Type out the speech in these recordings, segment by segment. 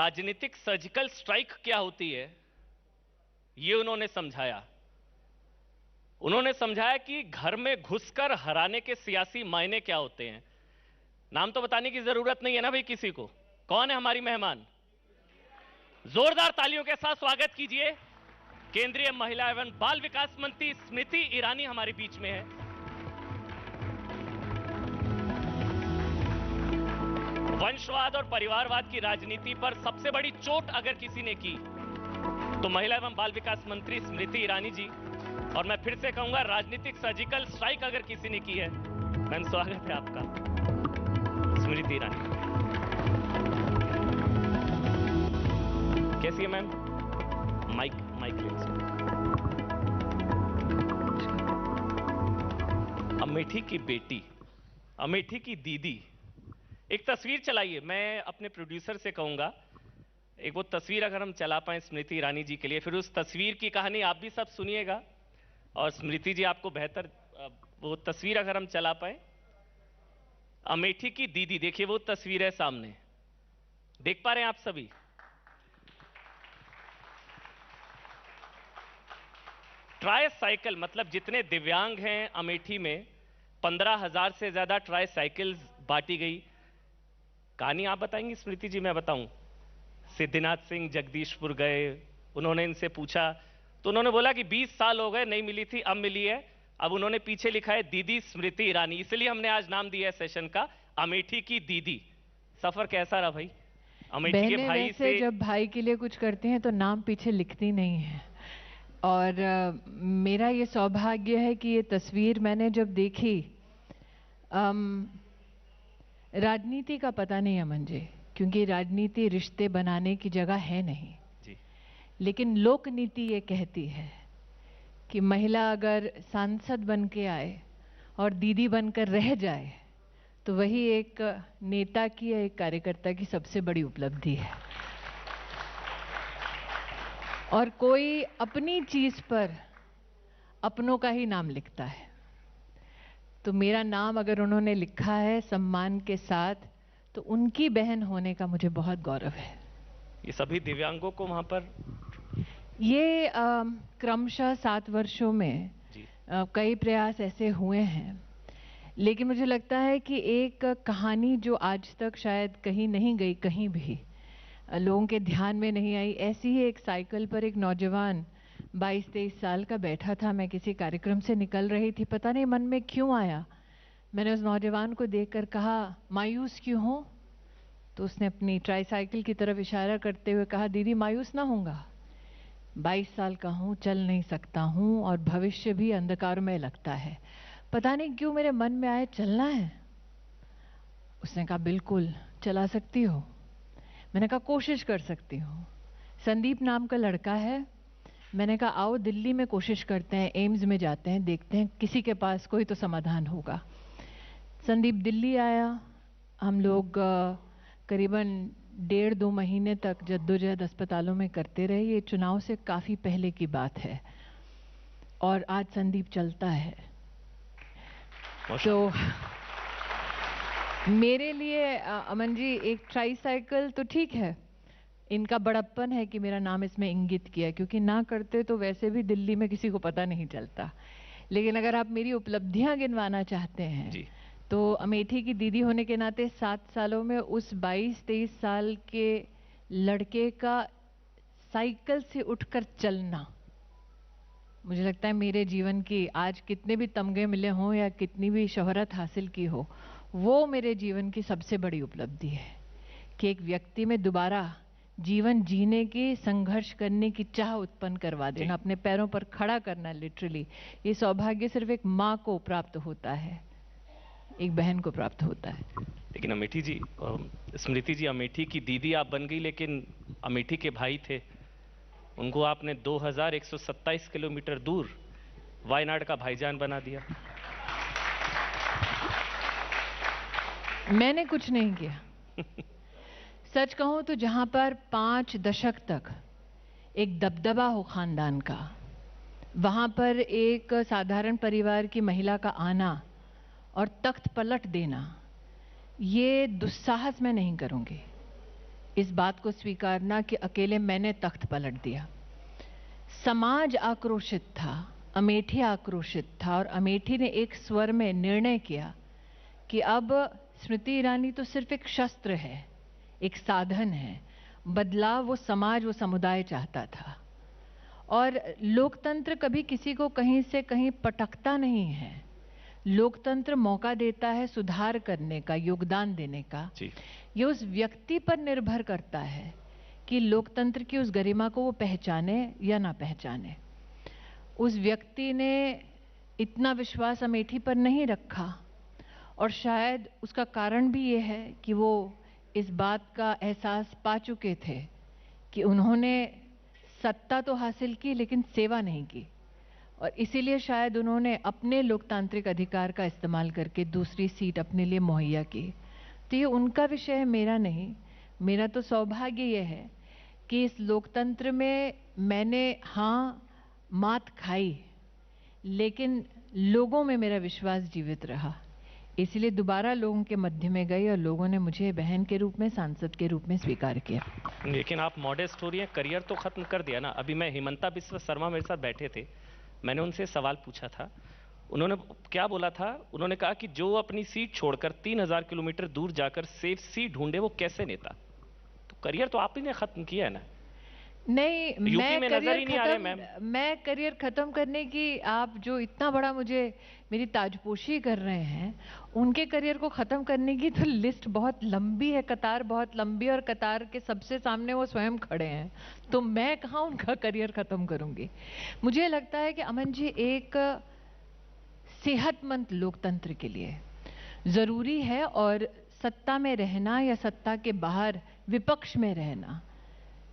राजनीतिक surgical strike क्या होती है, ये उन्होंने समझाया। उन्होंने समझाया कि घर में घुसकर हराने के सियासी मायने क्या होते हैं। नाम तो बताने की जरूरत नहीं है ना भाई किसी को। कौन है हमारी मेहमान? जोरदार तालियों के साथ स्वागत कीजिए। केंद्रीय महिला एवं बाल विकास मंत्री स्मृति ईरानी हमारे बीच में है। वंशवाद और परिवारवाद की राजनीति पर सबसे बड़ी चोट अगर किसी ने की तो महिला एवं बाल विकास मंत्री स्मृति ईरानी जी। और मैं फिर से कहूंगा, राजनीतिक सर्जिकल स्ट्राइक अगर किसी ने की है, मैम स्वागत है आपका, स्मृति ईरानी। कैसी है मैम? माइक अमेठी की बेटी, अमेठी की दीदी, एक तस्वीर चलाइए। मैं अपने प्रोड्यूसर से कहूंगा एक वो तस्वीर अगर हम चला पाए स्मृति ईरानी जी के लिए, फिर उस तस्वीर की कहानी आप भी सब सुनिएगा और स्मृति जी आपको बेहतर वो तस्वीर अगर हम चला पाए। अमेठी की दीदी, देखिए वो तस्वीर है सामने, देख पा रहे हैं आप सभी? ट्राई साइकिल, मतलब जितने दिव्यांग हैं अमेठी में 15,000 से ज्यादा ट्राई साइकिल्स बांटी गई। कहानी आप बताएंगी स्मृति जी? मैं बताऊं। सिद्धिनाथ सिंह जगदीशपुर गए, उन्होंने इनसे पूछा तो उन्होंने बोला कि 20 साल हो गए, नहीं मिली थी, अब मिली है। अब उन्होंने पीछे लिखा है दीदी स्मृति ईरानी, इसलिए हमने आज नाम दिया है सेशन का अमेठी की दीदी। सफर कैसा रहा भाई अमेठी के भाई से? जब भाई के लिए कुछ करते हैं तो नाम पीछे लिखती नहीं है। और मेरा ये सौभाग्य है कि ये तस्वीर मैंने जब देखी, राजनीति का पता नहीं अमन जी, क्योंकि राजनीति रिश्ते बनाने की जगह है नहीं जी। लेकिन लोक नीति ये कहती है कि महिला अगर सांसद बन के आए और दीदी बनकर रह जाए तो वही एक नेता की या एक कार्यकर्ता की सबसे बड़ी उपलब्धि है। और कोई अपनी चीज पर अपनों का ही नाम लिखता है, तो मेरा नाम अगर उन्होंने लिखा है सम्मान के साथ, तो उनकी बहन होने का मुझे बहुत गौरव है। ये सभी दिव्यांगों को वहां पर ये क्रमशः 7 वर्षों में कई प्रयास ऐसे हुए हैं, लेकिन मुझे लगता है कि एक कहानी जो आज तक शायद कहीं नहीं गई, कहीं भी लोगों के ध्यान में नहीं आई, ऐसी ही एक साइकिल पर एक नौजवान 22-23 साल का बैठा था। मैं किसी कार्यक्रम से निकल रही थी, पता नहीं मन में क्यों आया, मैंने उस नौजवान को देखकर कहा मायूस क्यों हो? तो उसने अपनी ट्राईसाइकिल की तरफ इशारा करते हुए कहा दीदी मायूस ना होऊंगा, 22 साल का हूँ, चल नहीं सकता हूँ और भविष्य भी अंधकारमय लगता है, पता नहीं क्यों मेरे मन में आए चलना है। उसने कहा बिल्कुल चला सकती हो। मैंने कहा कोशिश कर सकती हूँ। संदीप नाम का लड़का है, मैंने कहा आओ दिल्ली में कोशिश करते हैं, एम्स में जाते हैं, देखते हैं किसी के पास कोई तो समाधान होगा। संदीप दिल्ली आया, हम लोग करीबन 1.5-2 महीने तक जद्दोजहद अस्पतालों में करते रहे। ये चुनाव से काफ़ी पहले की बात है और आज संदीप चलता है। तो मेरे लिए अमन जी एक ट्राईसाइकिल तो ठीक है, इनका बड़प्पन है कि मेरा नाम इसमें इंगित किया, क्योंकि ना करते तो वैसे भी दिल्ली में किसी को पता नहीं चलता। लेकिन अगर आप मेरी उपलब्धियां गिनवाना चाहते हैं जी, तो अमेठी की दीदी होने के नाते 7 सालों में उस 22-23 साल के लड़के का साइकिल से उठकर चलना, मुझे लगता है मेरे जीवन की आज कितने भी तमगे मिले हों या कितनी भी शोहरत हासिल की हो, वो मेरे जीवन की सबसे बड़ी उपलब्धि है कि एक व्यक्ति में दोबारा जीवन जीने की, संघर्ष करने की चाह उत्पन्न करवा देना, अपने पैरों पर खड़ा करना। लिटरली ये सौभाग्य सिर्फ एक माँ को प्राप्त होता है, एक बहन को प्राप्त होता है। लेकिन अमेठी जी, स्मृति जी, अमेठी की दीदी आप बन गई, लेकिन अमेठी के भाई थे, उनको आपने 2127 किलोमीटर दूर वायनाड का भाईजान बना दिया। मैंने कुछ नहीं किया। सच कहूं तो जहां पर 5 दशक तक एक दबदबा हो खानदान का, वहां पर एक साधारण परिवार की महिला का आना और तख्त पलट देना, ये दुस्साहस मैं नहीं करूंगी। इस बात को स्वीकारना कि अकेले मैंने तख्त पलट दिया। समाज आक्रोशित था, अमेठी आक्रोशित था, और अमेठी ने एक स्वर में निर्णय किया कि अब स्मृति ईरानी तो सिर्फ एक शस्त्र है, एक साधन है। बदलाव वो समाज, वो समुदाय चाहता था। और लोकतंत्र कभी किसी को कहीं से कहीं पटकता नहीं है। लोकतंत्र मौका देता है सुधार करने का, योगदान देने का। ये उस व्यक्ति पर निर्भर करता है कि लोकतंत्र की उस गरिमा को वो पहचाने या ना पहचाने। उस व्यक्ति ने इतना विश्वास अमेठी पर नहीं रखा, और शायद उसका कारण भी ये है कि वो इस बात का एहसास पा चुके थे कि उन्होंने सत्ता तो हासिल की लेकिन सेवा नहीं की, और इसीलिए शायद उन्होंने अपने लोकतांत्रिक अधिकार का इस्तेमाल करके दूसरी सीट अपने लिए मुहैया की। तो ये उनका विषय है, मेरा नहीं। मेरा तो सौभाग्य ये है कि इस लोकतंत्र में मैंने हाँ मात खाई, लेकिन लोगों में मेरा विश्वास जीवित रहा। इसलिए दोबारा लोगों के मध्य में गई और लोगों ने मुझे बहन के रूप में, सांसद के रूप में स्वीकार किया। लेकिन आप मॉडेस्ट हो रही हैं, करियर तो खत्म कर दिया ना। अभी मैं हिमंता बिस्वा शर्मा मेरे साथ बैठे थे, मैंने उनसे सवाल पूछा था। उन्होंने क्या बोला था? उन्होंने कहा कि जो अपनी सीट छोड़कर 3000 किलोमीटर दूर जाकर सेफ सीट ढूंढे वो कैसे नेता। तो करियर तो आप ही ने खत्म किया है ना। नहीं, मैं करियर खत्म करने की, आप जो इतना बड़ा मुझे मेरी ताजपोशी कर रहे हैं, उनके करियर को खत्म करने की तो लिस्ट बहुत लंबी है, कतार बहुत लंबी, और कतार के सबसे सामने वो स्वयं खड़े हैं। तो मैं कहाँ उनका करियर खत्म करूंगी। मुझे लगता है कि अमन जी, एक सेहतमंद लोकतंत्र के लिए जरूरी है, और सत्ता में रहना या सत्ता के बाहर विपक्ष में रहना,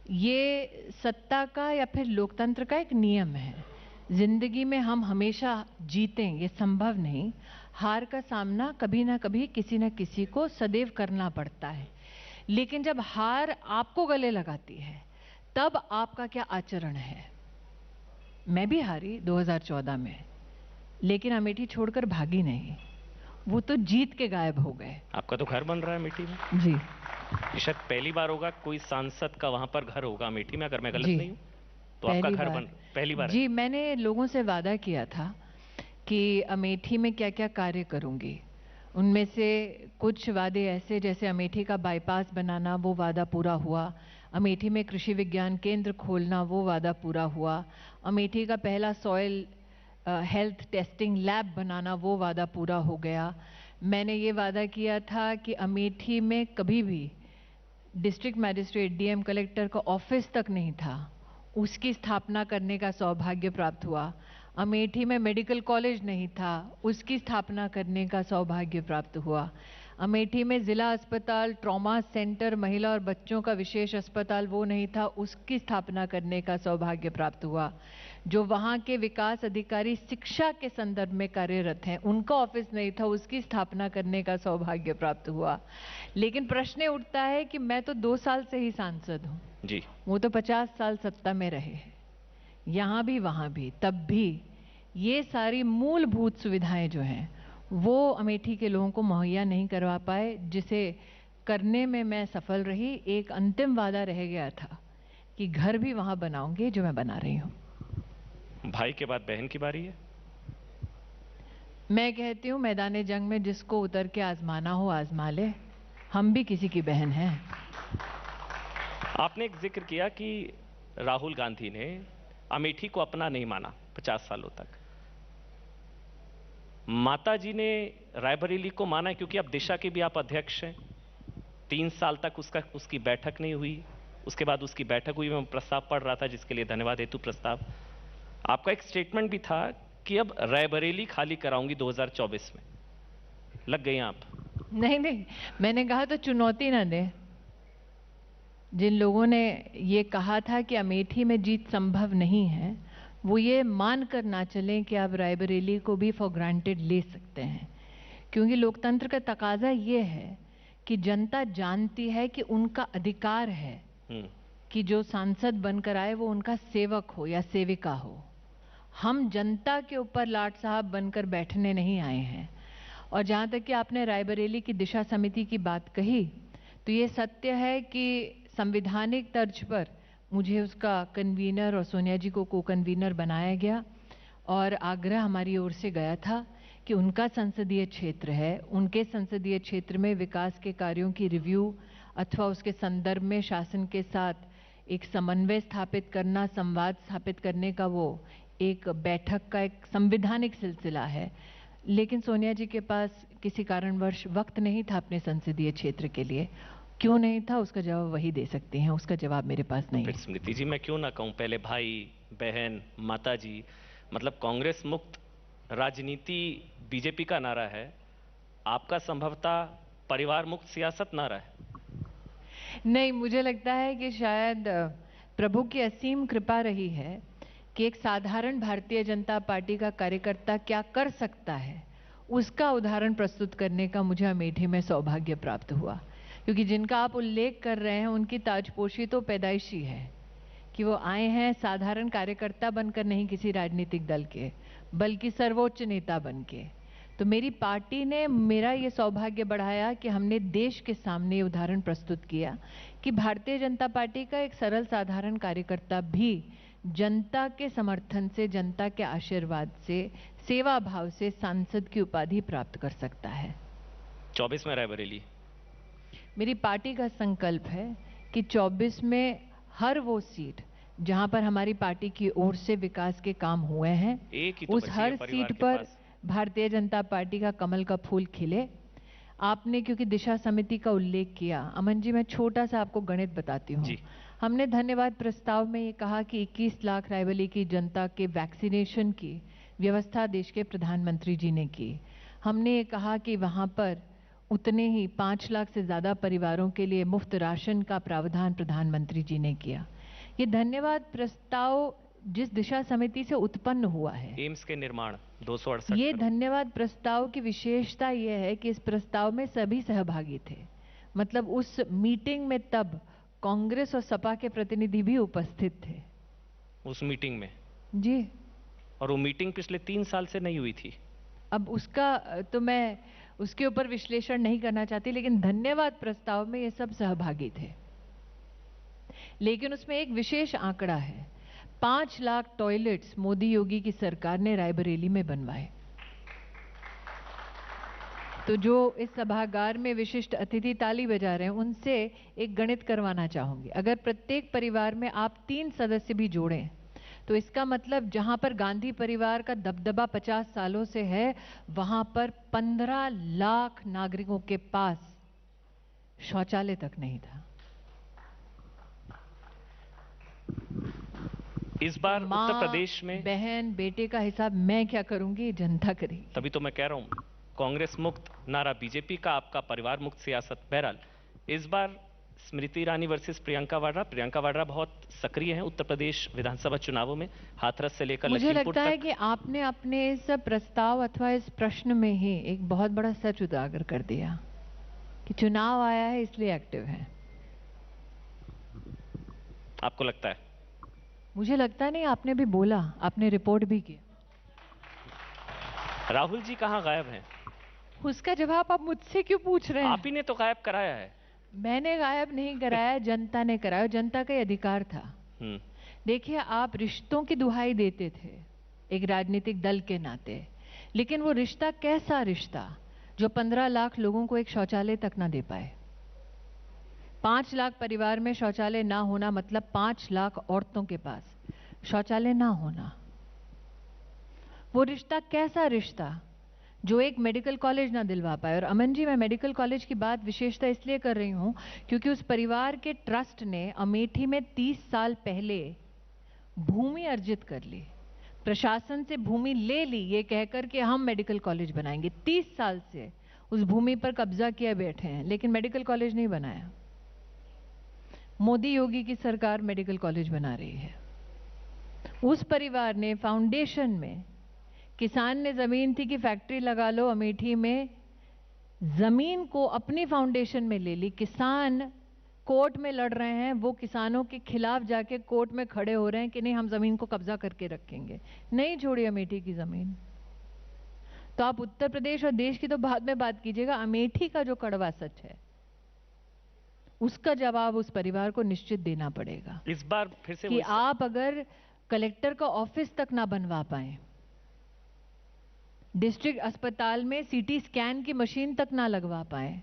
ये सत्ता का या फिर लोकतंत्र का एक नियम है। जिंदगी में हम हमेशा जीतें ये संभव नहीं। हार का सामना कभी ना कभी किसी न किसी को सदैव करना पड़ता है। लेकिन जब हार आपको गले लगाती है, तब आपका क्या आचरण है। मैं भी हारी 2014 में, लेकिन अमेठी छोड़कर भागी नहीं। वो तो जीत के गायब हो गए। आपका तो घर बन रहा है अमेठी में। जी, शायद पहली बार होगा कोई सांसद का वहां पर घर होगा अमेठी में, अगर मैं गलत नहीं हूं तो। आपका घर बन पहली बार जी है। मैंने लोगों से वादा किया था कि अमेठी में क्या क्या कार्य करूंगी। उनमें से कुछ वादे ऐसे, जैसे अमेठी का बाईपास बनाना, वो वादा पूरा हुआ। अमेठी में कृषि विज्ञान केंद्र खोलना, वो वादा पूरा हुआ। अमेठी का पहला सॉइल हेल्थ टेस्टिंग लैब बनाना, वो वादा पूरा हो गया। मैंने ये वादा किया था कि अमेठी में कभी भी डिस्ट्रिक्ट मैजिस्ट्रेट, डीएम कलेक्टर का ऑफिस तक नहीं था, उसकी स्थापना करने का सौभाग्य प्राप्त हुआ। अमेठी में मेडिकल कॉलेज नहीं था, उसकी स्थापना करने का सौभाग्य प्राप्त हुआ। अमेठी में जिला अस्पताल, ट्रॉमा सेंटर, महिला और बच्चों का विशेष अस्पताल वो नहीं था, उसकी स्थापना करने का सौभाग्य प्राप्त हुआ। जो वहाँ के विकास अधिकारी शिक्षा के संदर्भ में कार्यरत हैं, उनका ऑफिस नहीं था, उसकी स्थापना करने का सौभाग्य प्राप्त हुआ। लेकिन प्रश्न उठता है कि मैं तो 2 साल से ही सांसद हूँ जी, वो तो 50 साल सत्ता में रहे हैं, यहाँ भी वहाँ भी, तब भी ये सारी मूलभूत सुविधाएं जो हैं वो अमेठी के लोगों को मुहैया नहीं करवा पाए, जिसे करने में मैं सफल रही। एक अंतिम वादा रह गया था कि घर भी वहाँ बनाऊंगी जो मैं बना रही हूँ। भाई के बाद बहन की बारी है। मैं कहती हूँ मैदान जंग में जिसको उतर के आजमाना हो आजमा ले, हम भी किसी की बहन हैं। आपने एक जिक्र किया कि राहुल गांधी ने अमेठी को अपना नहीं माना 50 सालों तक। माता जी ने रायबरेली को माना, क्योंकि अब दिशा के भी आप अध्यक्ष हैं। 3 साल तक उसकी बैठक नहीं हुई, उसके बाद उसकी बैठक हुई। मैं प्रस्ताव पढ़ रहा था, जिसके लिए धन्यवाद हेतु प्रस्ताव। आपका एक स्टेटमेंट भी था कि अब रायबरेली खाली कराऊंगी 2024 में। लग गई आप? नहीं, मैंने कहा तो चुनौती ना दे। जिन लोगों ने ये कहा था कि अमेठी में जीत संभव नहीं है, वो ये मान कर ना चलें कि आप रायबरेली को भी फॉर ग्रांटेड ले सकते हैं। क्योंकि लोकतंत्र का तकाजा ये है कि जनता जानती है कि उनका अधिकार है कि जो सांसद बनकर आए वो उनका सेवक हो या सेविका हो। हम जनता के ऊपर लाट साहब बनकर बैठने नहीं आए हैं। और जहाँ तक कि आपने रायबरेली की दिशा समिति की बात कही, तो ये सत्य है कि संवैधानिक तर्ज पर मुझे उसका कन्वीनर और सोनिया जी को को कन्वीनर बनाया गया और आग्रह हमारी ओर से गया था कि उनका संसदीय क्षेत्र है, उनके संसदीय क्षेत्र में विकास के कार्यों की रिव्यू अथवा उसके संदर्भ में शासन के साथ एक समन्वय स्थापित करना, संवाद स्थापित करने का वो एक बैठक का एक संवैधानिक सिलसिला है। लेकिन सोनिया जी के पास किसी कारणवश वक्त नहीं था अपने संसदीय क्षेत्र के लिए। क्यों नहीं था उसका जवाब वही दे सकती हैं, उसका जवाब मेरे पास नहीं है। स्मृति जी, मैं क्यों ना कहूं, पहले भाई बहन माता जी, मतलब कांग्रेस मुक्त राजनीति बीजेपी का नारा है, आपका संभवतः परिवार मुक्त सियासत नारा है। नहीं, मुझे लगता है कि शायद प्रभु की असीम कृपा रही है कि एक साधारण भारतीय जनता पार्टी का कार्यकर्ता क्या कर सकता है उसका उदाहरण प्रस्तुत करने का मुझे अमेठी में सौभाग्य प्राप्त हुआ। क्योंकि जिनका आप उल्लेख कर रहे हैं उनकी ताजपोशी तो पैदाइशी है कि वो आए हैं साधारण कार्यकर्ता बनकर नहीं किसी राजनीतिक दल के, बल्कि सर्वोच्च नेता बन के। तो मेरी पार्टी ने मेरा ये सौभाग्य बढ़ाया कि हमने देश के सामने उदाहरण प्रस्तुत किया कि भारतीय जनता पार्टी का एक सरल साधारण कार्यकर्ता भी जनता के समर्थन से, जनता के आशीर्वाद से, सेवा भाव से सांसद की उपाधि प्राप्त कर सकता है। 24 में रायबरेली मेरी पार्टी का संकल्प है कि 24 में हर वो सीट जहां पर हमारी पार्टी की ओर से विकास के काम हुए हैं, उस हर सीट पर भारतीय जनता पार्टी का कमल का फूल खिले। आपने क्योंकि दिशा समिति का उल्लेख किया, अमन जी मैं छोटा सा आपको गणित बताती हूँ। हमने धन्यवाद प्रस्ताव में ये कहा कि 21 लाख रायबरेली की जनता के वैक्सीनेशन की व्यवस्था देश के प्रधानमंत्री जी ने की। हमने ये कहा कि वहाँ पर उतने ही 5 लाख से ज़्यादा परिवारों के लिए मुफ्त राशन का प्रावधान प्रधानमंत्री जी ने किया। ये धन्यवाद प्रस्ताव जिस दिशा समिति से उत्पन्न हुआ है, एम्स के निर्माण 268, ये धन्यवाद प्रस्ताव की विशेषता यह है कि इस प्रस्ताव में सभी सहभागी थे। मतलब उस मीटिंग में तब कांग्रेस और सपा के प्रतिनिधि भी उपस्थित थे उस मीटिंग में जी। और वो मीटिंग पिछले 3 साल से नहीं हुई थी। अब उसका तो मैं उसके ऊपर विश्लेषण नहीं करना चाहती, लेकिन धन्यवाद प्रस्ताव में ये सब सहभागी थे। लेकिन उसमें एक विशेष आंकड़ा है, 5 लाख टॉयलेट्स मोदी योगी की सरकार ने रायबरेली में बनवाए। तो जो इस सभागार में विशिष्ट अतिथि ताली बजा रहे हैं उनसे एक गणित करवाना चाहूंगी। अगर प्रत्येक परिवार में आप 3 सदस्य भी जोड़ें तो इसका मतलब जहां पर गांधी परिवार का दबदबा 50 सालों से है, वहां पर 15 लाख नागरिकों के पास शौचालय तक नहीं था। इस बार उत्तर प्रदेश में बहन बेटे का हिसाब मैं क्या करूंगी, जनता करेगी। तभी तो मैं कह रहा हूं कांग्रेस मुक्त नारा बीजेपी का, आपका परिवार मुक्त सियासत। बहरहाल इस बार स्मृति ईरानी वर्सेस प्रियंका वाड्रा। प्रियंका वाड्रा बहुत सक्रिय हैं उत्तर प्रदेश विधानसभा चुनावों में, हाथरस से लेकर मुझे लखीमपुर तक। लगता है कि आपने अपने इस प्रस्ताव अथवा इस प्रश्न में ही एक बहुत बड़ा सच उजागर कर दिया कि चुनाव आया है इसलिए एक्टिव है। आपको लगता है? मुझे लगता नहीं, आपने भी बोला, आपने रिपोर्ट भी किया। राहुल जी कहां गायब हैं? उसका जवाब आप मुझसे क्यों पूछ रहे हैं? आप ही ने तो गायब कराया है। मैंने गायब नहीं कराया, जनता ने कराया, जनता का अधिकार था। देखिए, आप रिश्तों की दुहाई देते थे एक राजनीतिक दल के नाते, लेकिन वो रिश्ता कैसा रिश्ता जो 15 लाख लोगों को एक शौचालय तक ना दे पाए। 5 लाख परिवार में शौचालय ना होना मतलब 5 लाख औरतों के पास शौचालय ना होना। वो रिश्ता कैसा रिश्ता जो एक मेडिकल कॉलेज ना दिलवा पाए। और अमन जी, मैं मेडिकल कॉलेज की बात विशेषता इसलिए कर रही हूं क्योंकि उस परिवार के ट्रस्ट ने अमेठी में 30 साल पहले भूमि अर्जित कर ली, प्रशासन से भूमि ले ली ये कहकर कि हम मेडिकल कॉलेज बनाएंगे। 30 साल से उस भूमि पर कब्जा किए बैठे हैं, लेकिन मेडिकल कॉलेज नहीं बनाया। मोदी योगी की सरकार मेडिकल कॉलेज बना रही है। उस परिवार ने फाउंडेशन में, किसान ने जमीन थी कि फैक्ट्री लगा लो अमेठी में, जमीन को अपनी फाउंडेशन में ले ली। किसान कोर्ट में लड़ रहे हैं, वो किसानों के खिलाफ जाके कोर्ट में खड़े हो रहे हैं कि नहीं हम जमीन को कब्जा करके रखेंगे, नहीं छोड़ी अमेठी की जमीन। तो आप उत्तर प्रदेश और देश की तो बाद में बात कीजिएगा, अमेठी का जो कड़वा सच है उसका जवाब उस परिवार को निश्चित देना पड़ेगा। इस बार फिर से कि आप अगर कलेक्टर का ऑफिस तक ना बनवा पाए, डिस्ट्रिक्ट अस्पताल में सीटी स्कैन की मशीन तक ना लगवा पाए,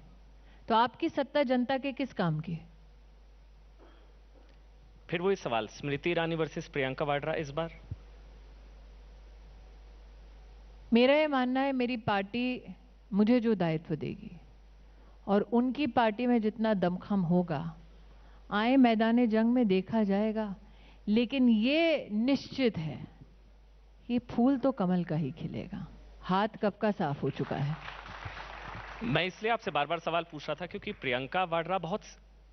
तो आपकी सत्ता जनता के किस काम की? फिर वही सवाल, स्मृति ईरानी वर्सेस प्रियंका वाड्रा इस बार? मेरा ये मानना है, मेरी पार्टी मुझे जो दायित्व देगी और उनकी पार्टी में जितना दमखम होगा, आए मैदान जंग में देखा जाएगा। लेकिन ये निश्चित है कि फूल तो कमल का ही खिलेगा, हाथ कब का साफ हो चुका है। मैं इसलिए आपसे बार बार सवाल पूछ रहा था क्योंकि प्रियंका वाड्रा बहुत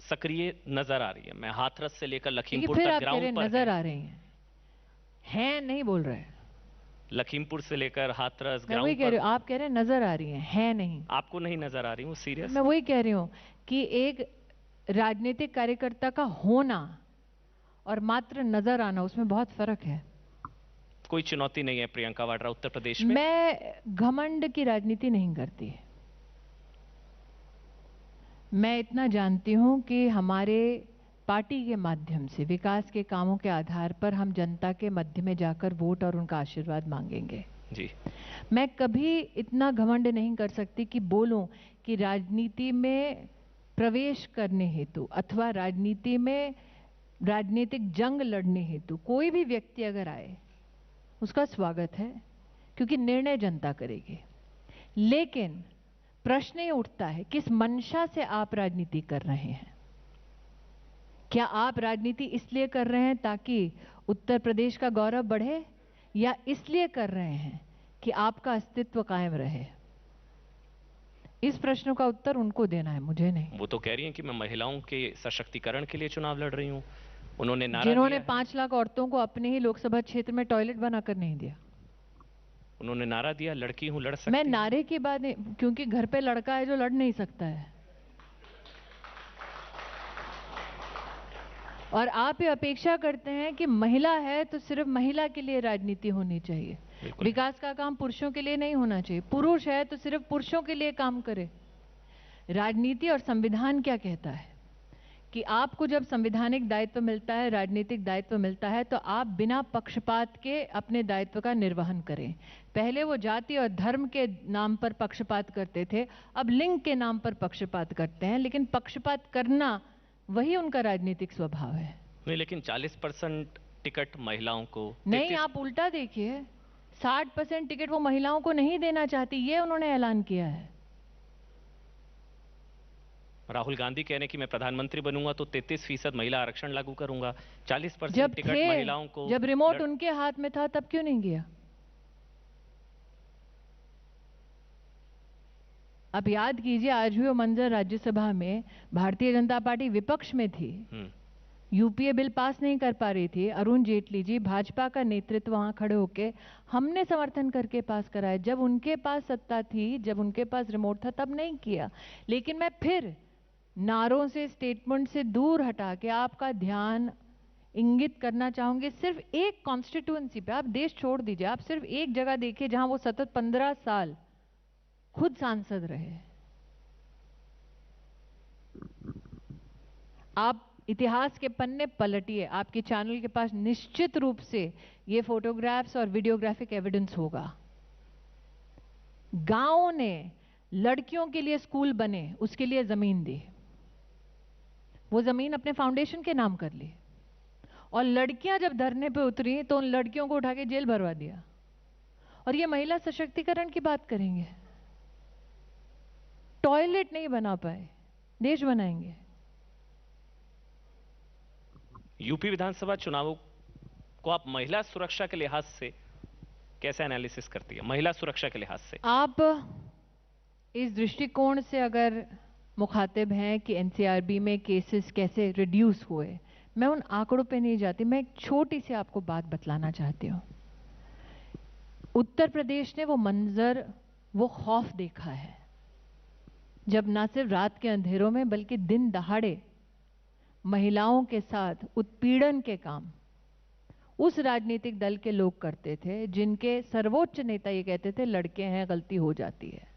सक्रिय नजर आ रही है। मैं हाथरस से लेकर लखीमपुर तक ग्राउंड पर नजर आ रही हैं, नहीं बोल रहे। लखीमपुर से लेकर हाथरस मैं वही कह रही हूँ, आप कह रहे हैं नजर आ रही है नहीं। आपको नहीं नजर आ रही हूँ, सीरियस। मैं वही कह रही हूँ कि एक राजनीतिक कार्यकर्ता का होना और मात्र नजर आना, उसमें बहुत फर्क है। कोई चुनौती नहीं है प्रियंका वाड्रा उत्तर प्रदेश में? मैं घमंड की राजनीति नहीं करती। मैं इतना जानती हूं कि हमारे पार्टी के माध्यम से विकास के कामों के आधार पर हम जनता के मध्य में जाकर वोट और उनका आशीर्वाद मांगेंगे जी। मैं कभी इतना घमंड नहीं कर सकती कि बोलूं कि राजनीति में प्रवेश करने हेतु अथवा राजनीति में राजनीतिक जंग लड़ने हेतु कोई भी व्यक्ति अगर आए, उसका स्वागत है, क्योंकि निर्णय जनता करेगी। लेकिन प्रश्न ये उठता है, किस मंशा से आप राजनीति कर रहे हैं? क्या आप राजनीति इसलिए कर रहे हैं ताकि उत्तर प्रदेश का गौरव बढ़े, या इसलिए कर रहे हैं कि आपका अस्तित्व कायम रहे? इस प्रश्न का उत्तर उनको देना है, मुझे नहीं। वो तो कह रही हैं कि मैं महिलाओं के सशक्तिकरण के लिए चुनाव लड़ रही हूं। उन्होंने नारा जिन्होंने दिया 5 लाख औरतों को अपने ही लोकसभा क्षेत्र में टॉयलेट बनाकर नहीं दिया। उन्होंने नारा दिया, लड़की हूं लड़ सकती। मैं नारे की बात नहीं, क्योंकि घर पे लड़का है जो लड़ नहीं सकता है। और आप ये अपेक्षा करते हैं कि महिला है तो सिर्फ महिला के लिए राजनीति होनी चाहिए। विकास का काम पुरुषों के लिए नहीं होना चाहिए। पुरुष है तो सिर्फ पुरुषों के लिए काम करे। राजनीति और संविधान क्या कहता है कि आपको जब संवैधानिक दायित्व मिलता है, राजनीतिक दायित्व मिलता है, तो आप बिना पक्षपात के अपने दायित्व का निर्वहन करें। पहले वो जाति और धर्म के नाम पर पक्षपात करते थे, अब लिंग के नाम पर पक्षपात करते हैं, लेकिन पक्षपात करना वही उनका राजनीतिक स्वभाव है। नहीं, लेकिन 40% टिकट महिलाओं को नहीं, आप उल्टा देखिए, 60% टिकट वो महिलाओं को नहीं देना चाहती, ये उन्होंने ऐलान किया है। राहुल गांधी कह रहे हैं कि मैं प्रधानमंत्री बनूंगा तो 33% महिला आरक्षण लागू करूंगा। 40% टिकट महिलाओं को। जब रिमोट उनके हाथ में था तब क्यों नहीं किया? अब याद कीजिए, आज भी वो मंजर राज्यसभा में भारतीय जनता पार्टी विपक्ष में थी, यूपीए बिल पास नहीं कर पा रही थी, अरुण जेटली जी भाजपा का नेतृत्व वहां खड़े होके हमने समर्थन करके पास कराया। जब उनके पास सत्ता थी, जब उनके पास रिमोट था, तब नहीं किया। लेकिन मैं फिर नारों से, स्टेटमेंट से दूर हटा के आपका ध्यान इंगित करना चाहूंगी सिर्फ एक कॉन्स्टिट्यूएंसी पे। आप देश छोड़ दीजिए, आप सिर्फ एक जगह देखिए जहां वो सतत 15 साल खुद सांसद रहे। आप इतिहास के पन्ने पलटिए, आपके चैनल के पास निश्चित रूप से ये फोटोग्राफ्स और वीडियोग्राफिक एविडेंस होगा। गांव ने लड़कियों के लिए स्कूल बने, उसके लिए जमीन दी, वो जमीन अपने फाउंडेशन के नाम कर ली, और लड़कियां जब धरने पे उतरी तो उन लड़कियों को उठा के जेल भरवा दिया। और ये महिला सशक्तिकरण की बात करेंगे? टॉयलेट नहीं बना पाए, देश बनाएंगे। यूपी विधानसभा चुनावों को आप महिला सुरक्षा के लिहाज से कैसे एनालिसिस करती है? महिला सुरक्षा के लिहाज से आप इस दृष्टिकोण से अगर मुखातिब हैं कि एनसीआरबी में केसेस कैसे रिड्यूस हुए, मैं उन आंकड़ों पे नहीं जाती। मैं एक छोटी सी आपको बात बतलाना चाहती हूँ। उत्तर प्रदेश ने वो मंजर, वो खौफ देखा है जब ना सिर्फ रात के अंधेरों में बल्कि दिन दहाड़े महिलाओं के साथ उत्पीड़न के काम उस राजनीतिक दल के लोग करते थे जिनके सर्वोच्च नेता ये कहते थे लड़के हैं, गलती हो जाती है।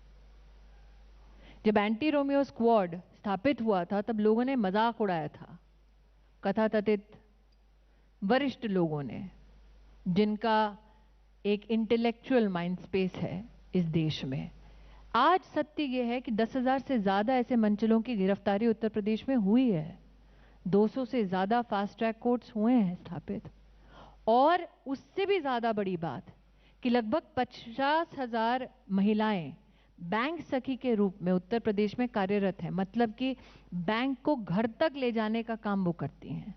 जब एंटी रोमियो स्क्वाड स्थापित हुआ था तब लोगों ने मजाक उड़ाया था, कथाकथित वरिष्ठ लोगों ने, जिनका एक इंटेलेक्चुअल माइंड स्पेस है इस देश में। आज सत्य यह है कि 10,000 से ज़्यादा ऐसे मंचलों की गिरफ्तारी उत्तर प्रदेश में हुई है, 200 से ज़्यादा फास्ट ट्रैक कोर्ट्स हुए हैं स्थापित, और उससे भी ज़्यादा बड़ी बात कि लगभग 50,000 महिलाएं बैंक सखी के रूप में उत्तर प्रदेश में कार्यरत हैं। मतलब कि बैंक को घर तक ले जाने का काम वो करती हैं।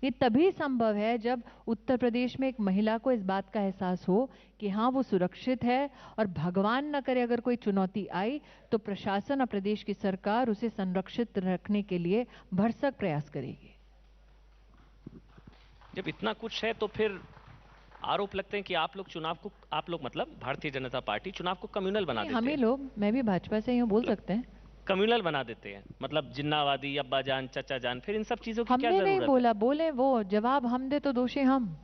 ये तभी संभव है जब उत्तर प्रदेश में एक महिला को इस बात का एहसास हो कि हाँ, वो सुरक्षित है, और भगवान न करे अगर कोई चुनौती आई तो प्रशासन और प्रदेश की सरकार उसे संरक्षित रखने के लिए भरसक प्रयास करेगी। जब इतना कुछ है तो फिर आरोप लगते हैं कि आप लोग मतलब भारतीय जनता पार्टी चुनाव को कम्युनल बना देते हैं। हम ही लोग, मैं भी भाजपा से यूं बोल सकते हैं, कम्युनल बना देते हैं, मतलब जिन्नावादी, अब्बा जान, चचा जान, फिर इन सब चीजों की क्या जरूरत है? हमने नहीं बोला, बोले वो, जवाब हम दे तो दोषी हम।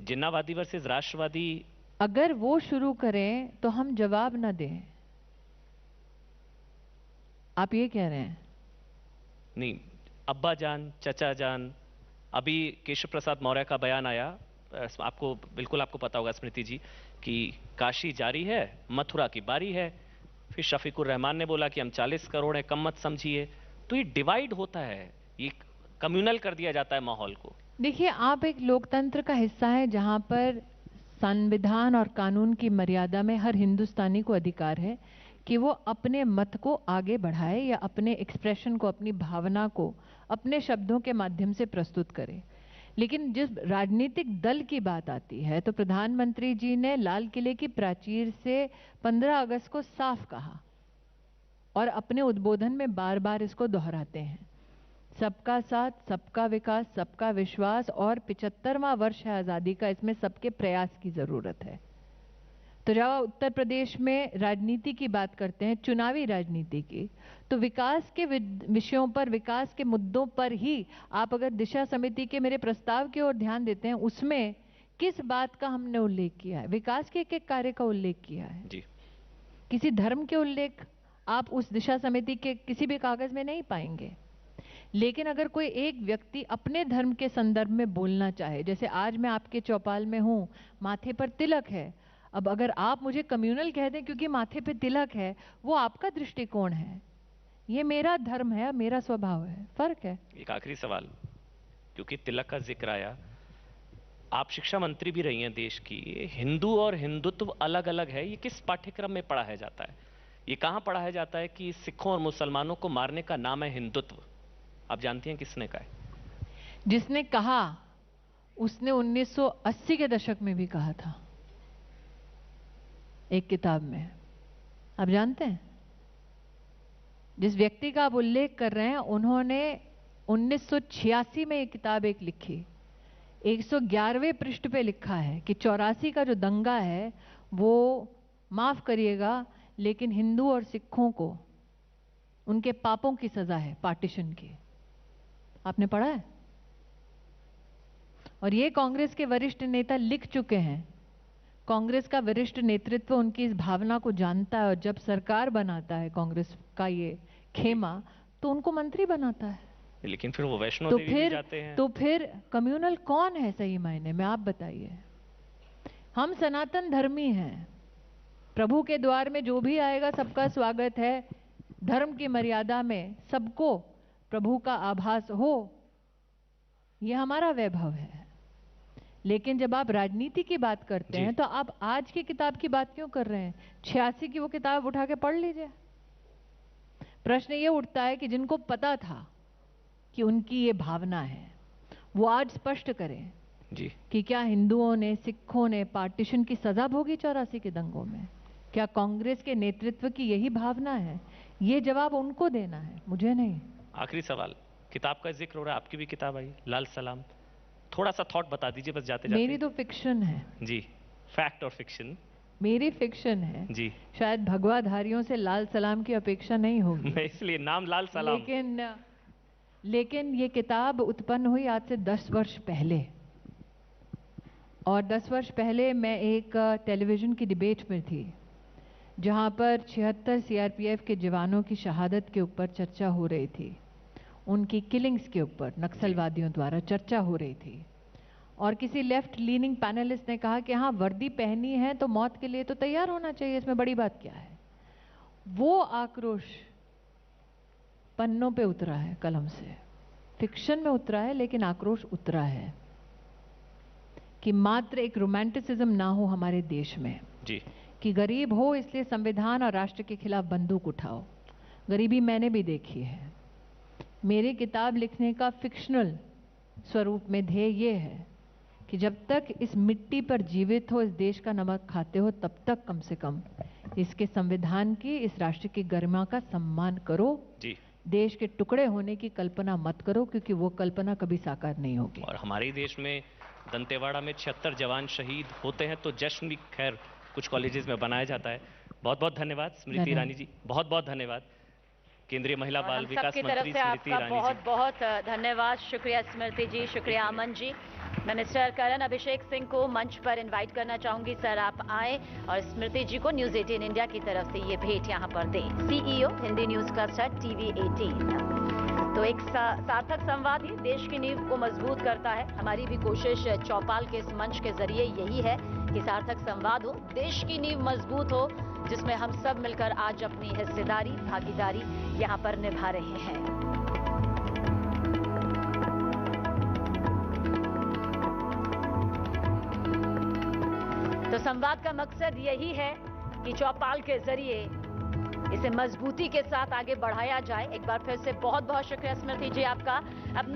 जिन्नावादी वर्सेस राष्ट्रवादी अगर वो शुरू करें तो हम जवाब न दें, आप ये कह रहे हैं? नहीं, अब्बा जान, चचा जान, अभी केशव प्रसाद मौर्य का बयान आया, आपको पता होगा स्मृति जी, कि काशी जारी है, मथुरा की बारी है। फिर शफीकुर रहमान ने बोला कि हम 40 करोड़ है, कम मत समझिए। तो ये डिवाइड होता है, ये कम्युनल कर दिया जाता है माहौल को। देखिए, आप एक लोकतंत्र का हिस्सा है जहां पर संविधान और कानून की मर्यादा में हर हिंदुस्तानी को अधिकार है कि वो अपने मत को आगे बढ़ाए या अपने एक्सप्रेशन को, अपनी भावना को अपने शब्दों के माध्यम से प्रस्तुत करे। लेकिन जिस राजनीतिक दल की बात आती है तो प्रधानमंत्री जी ने लाल किले की प्राचीर से 15 अगस्त को साफ कहा, और अपने उद्बोधन में बार बार इसको दोहराते हैं, सबका साथ, सबका विकास, सबका विश्वास, और 75वां वर्ष है आज़ादी का, इसमें सबके प्रयास की ज़रूरत है। तो जब आप उत्तर प्रदेश में राजनीति की बात करते हैं, चुनावी राजनीति की, तो विकास के विषयों पर, विकास के मुद्दों पर ही आप अगर दिशा समिति के मेरे प्रस्ताव की ओर ध्यान देते हैं, उसमें किस बात का हमने उल्लेख किया है? विकास के एक कार्य का उल्लेख किया है जी। किसी धर्म के उल्लेख आप उस दिशा समिति के किसी भी कागज में नहीं पाएंगे। लेकिन अगर कोई एक व्यक्ति अपने धर्म के संदर्भ में बोलना चाहे, जैसे आज मैं आपके चौपाल में हूं, माथे पर तिलक है, अब अगर आप मुझे कम्युनल कह दें क्योंकि माथे पे तिलक है, वो आपका दृष्टिकोण है, ये मेरा धर्म है, मेरा स्वभाव है, फर्क है। एक आखिरी सवाल, क्योंकि तिलक का जिक्र आया, आप शिक्षा मंत्री भी रही हैं देश की, हिंदू और हिंदुत्व अलग अलग है, ये किस पाठ्यक्रम में पढ़ाया जाता है? ये कहां पढ़ाया जाता है कि सिखों और मुसलमानों को मारने का नाम है हिंदुत्व? आप जानती हैं किसने कहा है? जिसने कहा उसने 1980 के दशक में भी कहा था एक किताब में, आप जानते हैं? जिस व्यक्ति का आप उल्लेख कर रहे हैं, उन्होंने 1986 में एक किताब एक लिखी, 111वें पृष्ठ पे लिखा है कि 84 का जो दंगा है वो, माफ करिएगा, लेकिन हिंदू और सिखों को उनके पापों की सजा है, पार्टीशन की। आपने पढ़ा है? और ये कांग्रेस के वरिष्ठ नेता लिख चुके हैं। कांग्रेस का वरिष्ठ नेतृत्व उनकी इस भावना को जानता है, और जब सरकार बनाता है कांग्रेस का ये खेमा, तो उनको मंत्री बनाता है। लेकिन फिर वो वैष्णो देवी भी जाते हैं। तो फिर कम्युनल कौन है सही मायने में, आप बताइए? हम सनातन धर्मी हैं, प्रभु के द्वार में जो भी आएगा सबका स्वागत है, धर्म की मर्यादा में सबको प्रभु का आभास हो, यह हमारा वैभव है। लेकिन जब आप राजनीति की बात करते हैं तो आप आज की किताब की बात क्यों कर रहे हैं? 86 की वो किताब उठा के पढ़ लीजिए। प्रश्न ये उठता है कि जिनको पता था कि उनकी ये भावना है, वो आज स्पष्ट करें जी कि क्या हिंदुओं ने, सिखों ने पार्टीशन की सजा भोगी 84 के दंगों में? क्या कांग्रेस के नेतृत्व की यही भावना है? ये जवाब उनको देना है, मुझे नहीं। आखिरी सवाल, किताब का जिक्र हो रहा है, आपकी भी किताब आई लाल सलाम, थोड़ा सा थॉट बता दीजिए बस जाते जाते। मेरी तो फिक्शन है जी, फैक्ट और फिक्शन। मेरी फिक्शन है जी। शायद भगवाधारियों से लाल सलाम की अपेक्षा नहीं होगी, इसलिए नाम लाल सलाम। लेकिन ये किताब उत्पन्न हुई आज से 10 वर्ष पहले, और 10 वर्ष पहले मैं एक टेलीविजन की डिबेट में थी जहां पर 76 सीआरपीएफ के जवानों की शहादत के ऊपर चर्चा हो रही थी, उनकी किलिंग्स के ऊपर नक्सलवादियों द्वारा चर्चा हो रही थी, और किसी लेफ्ट लीनिंग पैनलिस्ट ने कहा कि हाँ, वर्दी पहनी है तो मौत के लिए तो तैयार होना चाहिए, इसमें बड़ी बात क्या है। वो आक्रोश पन्नों पे उतरा है, कलम से, फिक्शन में उतरा है, लेकिन आक्रोश उतरा है कि मात्र एक रोमांटिसिज्म ना हो हमारे देश में जी, कि गरीब हो इसलिए संविधान और राष्ट्र के खिलाफ बंदूक उठाओ। गरीबी मैंने भी देखी है। मेरी किताब लिखने का फिक्शनल स्वरूप में ध्येय ये है कि जब तक इस मिट्टी पर जीवित हो, इस देश का नमक खाते हो, तब तक कम से कम इसके संविधान की, इस राष्ट्र की गरिमा का सम्मान करो जी। देश के टुकड़े होने की कल्पना मत करो, क्योंकि वो कल्पना कभी साकार नहीं होगी। और हमारे ही देश में दंतेवाड़ा में 76 जवान शहीद होते हैं तो जश्न भी खैर कुछ कॉलेजेस में बनाया जाता है। बहुत बहुत धन्यवाद स्मृति ईरानी जी, बहुत बहुत धन्यवाद। केंद्रीय महिला बाल विकास मंत्री स्मृति ईरानी जी, बहुत बहुत धन्यवाद। शुक्रिया स्मृति जी, शुक्रिया अमन जी। मिनिस्टर करण अभिषेक सिंह को मंच पर इनवाइट करना चाहूंगी। सर, आप आए और स्मृति जी को न्यूज 18 इंडिया की तरफ से ये भेंट यहाँ पर दें। CEO Hindi news cluster TV 18। तो एक सार्थक संवाद ही देश की नींव को मजबूत करता है। हमारी भी कोशिश चौपाल के इस मंच के जरिए यही है कि सार्थक संवाद हो, देश की नींव मजबूत हो, जिसमें हम सब मिलकर आज अपनी हिस्सेदारी, भागीदारी यहाँ पर निभा रहे हैं। तो संवाद का मकसद यही है कि चौपाल के जरिए इसे मजबूती के साथ आगे बढ़ाया जाए। एक बार फिर से बहुत बहुत शुक्रिया स्मृति जी आपका। अब